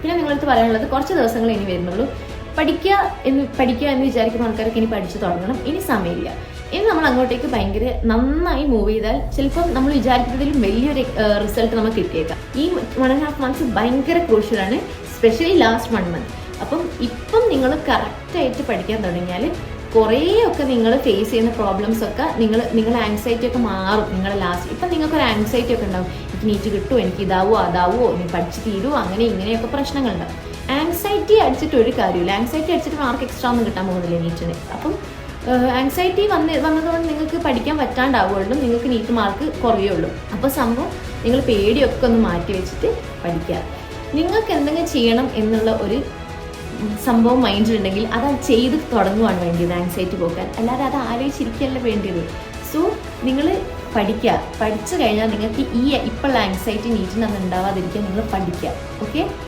പിന്നെ നിങ്ങളടുത്ത് പറയാനുള്ളത് കുറച്ച് ദിവസങ്ങൾ ഇനി വരുന്നുള്ളൂ. പഠിക്കുക എന്ന് വിചാരിക്കുന്ന ആൾക്കാർക്ക് ഇനി പഠിച്ചു തുടങ്ങണം. ഇനി സമയമില്ല. ഇനി നമ്മൾ അങ്ങോട്ടേക്ക് ഭയങ്കര നന്നായി മൂവ് ചെയ്താൽ ചിലപ്പം നമ്മൾ വിചാരിക്കുന്നതിലും വലിയൊരു റിസൾട്ട് നമുക്ക് കിട്ടിയേക്കാം. ഈ 1.5 months ഭയങ്കര ക്രൂഷ്യലാണ്, സ്പെഷ്യലി ലാസ്റ്റ് 1 month. അപ്പം ഇപ്പം നിങ്ങൾ കറക്റ്റായിട്ട് പഠിക്കാൻ തുടങ്ങിയാൽ കുറേയൊക്കെ നിങ്ങൾ ഫേസ് ചെയ്യുന്ന പ്രോബ്ലംസ് ഒക്കെ നിങ്ങളുടെ ആങ്സൈറ്റി ഒക്കെ മാറും. നിങ്ങൾ ലാസ്റ്റ് ഇപ്പം നിങ്ങൾക്കൊരു ആങ്സൈറ്റി ഒക്കെ ഉണ്ടാവും, എനിക്ക് നീറ്റ് കിട്ടുമോ, എനിക്ക് ഇതാവോ അതാവോ, നീ പഠിച്ച് തീരുമോ, അങ്ങനെ ഇങ്ങനെയൊക്കെ പ്രശ്നങ്ങളുണ്ടാവും. ആങ്സൈറ്റി അടിച്ചിട്ട് ഒരു കാര്യമില്ല. ആങ്സൈറ്റി അടിച്ചിട്ട് മാർക്ക് എക്സ്ട്രാ ഒന്നും കിട്ടാൻ പോകുന്നില്ല നീറ്റിന്. അപ്പം ആങ്സൈറ്റി വന്നതുകൊണ്ട് നിങ്ങൾക്ക് പഠിക്കാൻ പറ്റാണ്ടാവുള്ളൂ, നിങ്ങൾക്ക് നീറ്റ് മാർക്ക് കുറയുള്ളൂ. അപ്പോൾ സംഭവം നിങ്ങൾ പേടിയൊക്കെ ഒന്ന് മാറ്റി വെച്ചിട്ട് പഠിക്കുക. നിങ്ങൾക്ക് എന്തെങ്കിലും ചെയ്യണം എന്നുള്ള ഒരു സംഭവം മൈൻഡിലുണ്ടെങ്കിൽ അത് ചെയ്ത് തുടങ്ങുവാണ് വേണ്ടിയത് ആങ്സൈറ്റി പോക്കാൻ, അല്ലാതെ അത് ആലോചിച്ചിരിക്കുകയല്ല വേണ്ടിയത്. സോ നിങ്ങൾ പഠിക്കുക. പഠിച്ചു കഴിഞ്ഞാൽ നിങ്ങൾക്ക് ഇപ്പോഴുള്ള ആങ്സൈറ്റി നീറ്റിനൊന്നും ഉണ്ടാവാതിരിക്കാൻ നിങ്ങൾ പഠിക്കുക. ഓക്കെ.